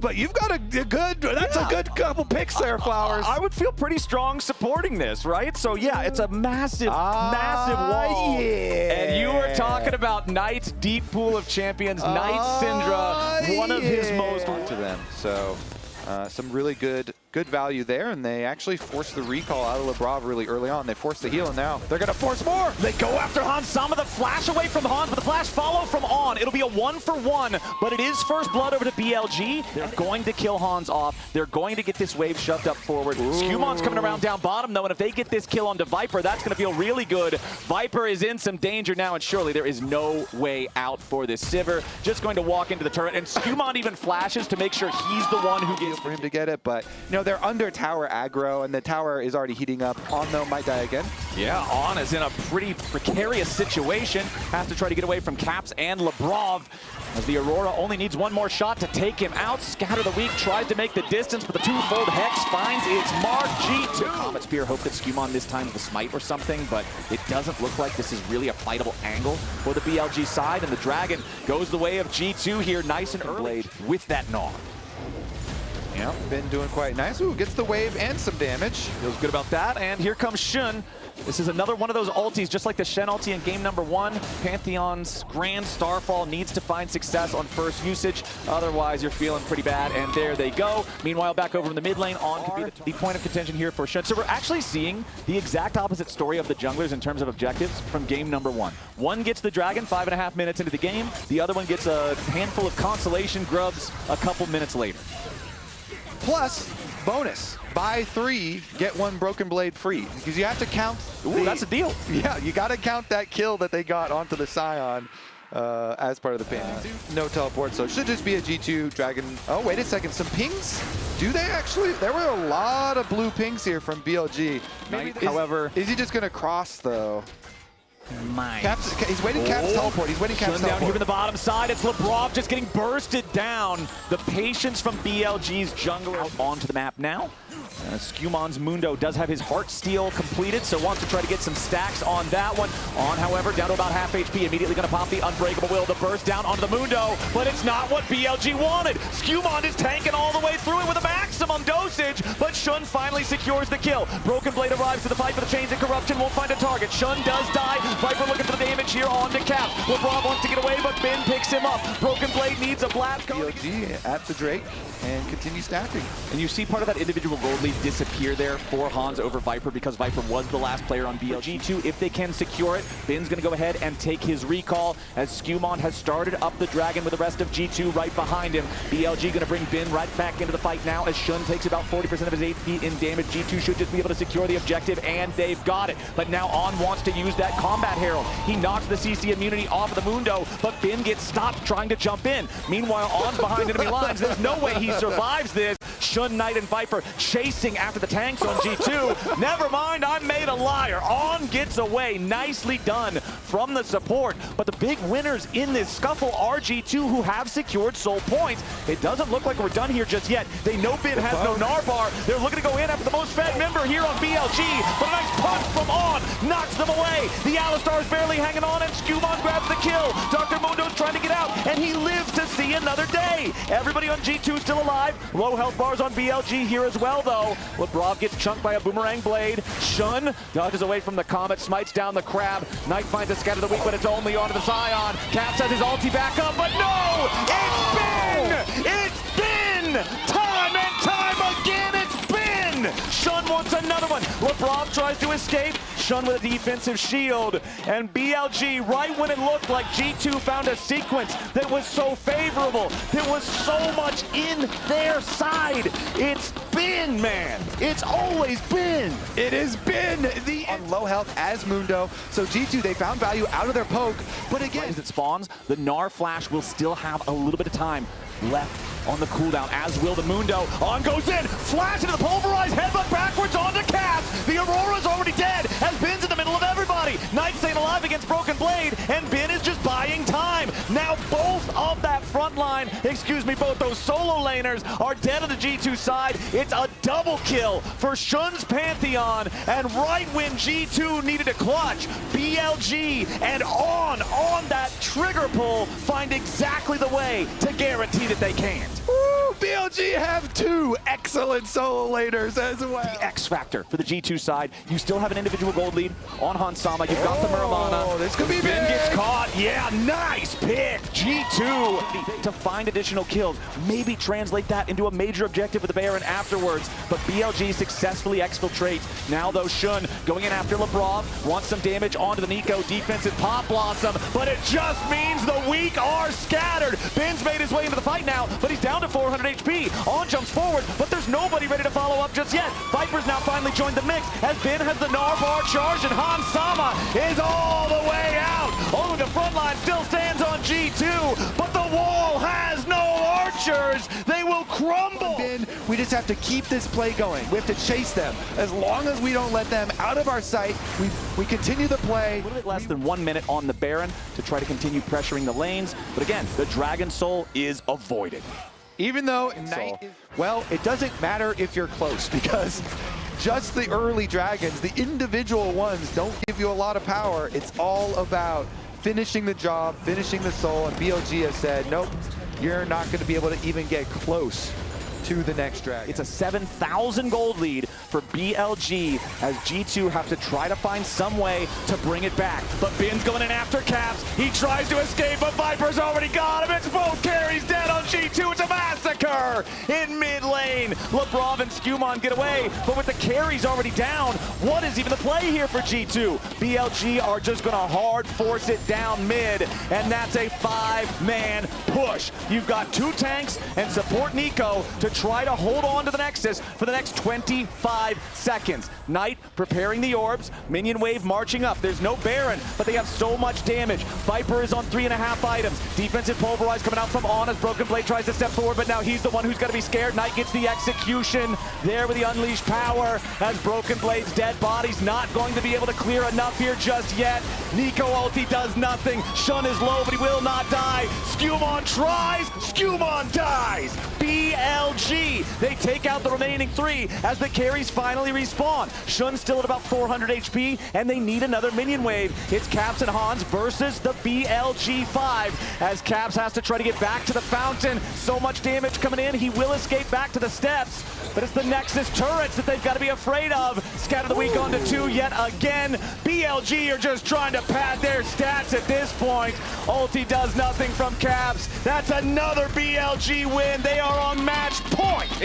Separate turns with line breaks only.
But you've got a good, that's a good couple picks there, Flowers.
I would feel pretty strong supporting this, right? So yeah, it's a massive, massive wall.
Yeah.
And you were talking about Knight's deep pool of champions. Knight Syndra, one of his most
to them. So some really good value there, and they actually forced the recall out of LeBron really early on. They forced the heal, and now they're gonna force more.
They go after Hans Sama, the flash away from Hans, but the flash follow from On. It'll be a 1-for-1, but it is first blood over to BLG. They're going to kill Hans off. They're going to get this wave shoved up forward. Skumon's coming around down bottom, though, and if they get this kill onto Viper, that's gonna feel really good. Viper is in some danger now, and surely there is no way out for this Sivir. Just going to walk into the turret, and Skumon even flashes to make sure he's the one who gets
for him to get it, but you know, they're under tower aggro, and the tower is already heating up. On though might die again.
Yeah, On is in a pretty precarious situation. Has to try to get away from Caps and Lebrov, as the Aurora only needs one more shot to take him out. Scatter the Weak tries to make the distance, but the twofold Hex finds its mark. G2. Comet Spear hope that Skumon this time with the smite or something, but it doesn't look like this is really a fightable angle for the BLG side, and the Dragon goes the way of G2 here, nice and early Blade with that Gnaw.
Yeah, been doing quite nice. Ooh, gets the wave and some damage.
Feels good about that, and here comes Shun. This is another one of those ultis, just like the Shen ulti in game number 1. Pantheon's Grand Starfall needs to find success on first usage. Otherwise, you're feeling pretty bad, and there they go. Meanwhile, back over in the mid lane, On could be the point of contention here for Shun. So we're actually seeing the exact opposite story of the junglers in terms of objectives from game number 1. One gets the Dragon 5.5 minutes into the game. The other one gets a handful of consolation grubs a couple minutes later.
Plus, bonus, buy 3, get 1 Broken Blade free. Because you have to count.
Ooh, that's a deal.
Yeah, you got to count that kill that they got onto the Scion as part of the painting. No teleport, so it should just be a G2 Dragon. Oh, wait a second, some pings? Do they actually? There were a lot of blue pings here from BLG.
However,
is he just going to cross, though?
Caps,
he's waiting Caps teleport. He's waiting Caps teleport.
Down here in the bottom side. It's Lebrov just getting bursted down. The patience from BLG's jungler out onto the map now. Skumon's Mundo does have his Heart Steal completed, so wants to try to get some stacks on that one. On, however, down to about half HP. Immediately going to pop the Unbreakable Will, the burst down onto the Mundo, but it's not what BLG wanted. Skumon is tanking all the way through it with a maximum dosage, but Shun finally secures the kill. Broken Blade arrives to the fight for the Chains and Corruption, won't find a target. Shun does die. Viper looking for the damage here on to Cap. LeBron wants to get away, but Ben picks him up. Broken Blade needs a blast.
BLG at the Drake and continue stacking.
And you see part of that individual gold lead disappear there for Hans over Viper, because Viper was the last player on BLG. G2, if they can secure it, Ben's going to go ahead and take his recall, as Skumon has started up the Dragon with the rest of G2 right behind him. BLG going to bring Ben right back into the fight now, as Shun takes about 40% of his HP in damage. G2 should just be able to secure the objective, and they've got it. But now On wants to use that Combat Herald. He knocks the CC immunity off of the Mundo, but Ben gets stopped trying to jump in. Meanwhile, On's behind enemy lines. There's no way he survives this. Shun, Knight, and Viper chasing after the tanks on G2. Never mind, I'm made a liar. On gets away. Nicely done from the support. But the big winners in this scuffle are G2, who have secured soul points. It doesn't look like we're done here just yet. They know Ben has no Narvar. They're looking to go in after the most fed member here on BLG. But a nice punch from On knocks them away. The Alistar's barely hanging on, and Skumon grabs the kill. Dr. Mundo's trying to get out, and he lives to see another day. Everybody on G2 still alive. Low health bars on BLG here as well, though. Lebrov gets chunked by a Boomerang Blade. Shun dodges away from the Comet, smites down the Crab. Knight finds a Scatter the Weak, but it's only onto the Scion. Caps has his ulti back up, but no! It's Ben! It's Ben! Time and time again, it's Ben! Shun wants another one. Lebrov tries to escape. Shun with a defensive shield. And BLG, right when it looked like G2 found a sequence that was so favorable, there was so much in their side. It's Ben, man. It's always Ben.
It is Ben, the on low health as Mundo. So G2, they found value out of their poke, but again,
as it spawns, the Gnar flash will still have a little bit of time left on the cooldown, as will the Mundo. On goes in, flash into the pulverized headbutt backwards onto Caps. The Aurora's already dead, as Ben's in the middle of everybody. nobody. Knight staying alive against Broken Blade, and Bin is just buying time. Now both of that front line, both those solo laners are dead on the G2 side. It's a double kill for Shun's Pantheon, and right when G2 needed a clutch, BLG and on that trigger pull find exactly the way to guarantee that they can't.
Woo, BLG have two excellent solo laners as well.
The X factor for the G2 side. You still have an individual gold lead on Hansama. You've got the Muramana.
Oh, this could be
Ben
big.
gets caught. Yeah, nice pick. G2 to find additional kills. Maybe translate that into a major objective with the Baron afterwards. But BLG successfully exfiltrates. Now though, Shun going in after Labrov. Wants some damage onto the Nico defensive Pop Blossom. But it just means the weak are scattered. Ben's made his way into the fight now, but he's down to 400 HP. On jumps forward, but there's nobody ready to follow up just yet. Viper's now finally joined the mix as Ben has the Narvar charge, and Hansama is all the way out. Oh, the front line still stands on G2, but the wall has no archers. They will crumble.
We just have to keep this play going. We have to chase them. As long as we don't let them out of our sight, we continue the play.
A little bit less than 1 minute on the Baron to try to continue pressuring the lanes, but again, the Dragon Soul is avoided.
Even though well, it doesn't matter if you're close, because just the early dragons, the individual ones, don't give you a lot of power. It's all about finishing the job, finishing the soul, and BLG has said, nope, you're not going to be able to even get close to the next dragon.
It's a 7,000 gold lead for BLG as G2 have to try to find some way to bring it back. But Bin's going in after Caps. He tries to escape, but Viper's already got him. It's both carries dead on G2. It's a massacre in mid lane. Labrov and Skewmon get away, but with the carries already down, what is even the play here for G2? BLG are just going to hard force it down mid, and that's a 5-man push. You've got 2 tanks and support Nico to try to hold on to the Nexus for the next 25 seconds. Knight preparing the orbs, minion wave marching up. There's no Baron, but they have so much damage. Viper is on 3.5 items. Defensive pulverize coming out from On as Broken Blade tries to step forward, but now he's the one who's going to be scared. Knight gets the execution there with the unleashed power as Broken Blade's dead body's not going to be able to clear enough here just yet. Nico ulti does nothing. Shun is low, but he will not die. Skewmon tries, Skewmon dies. BLG, they take out the remaining 3 as the carries finally respawn. Shun's still at about 400 HP, and they need another minion wave. It's Caps and Hans versus the BLG 5 as Caps has to try to get back to the fountain. So much damage coming in, he will escape back to the steps, but it's the Nexus turrets that they've got to be afraid of. Scatter the weak onto 2 yet again. BLG are just trying to pad their stats at this point. Ulti does nothing from Caps. That's another BLG win. They are on match point.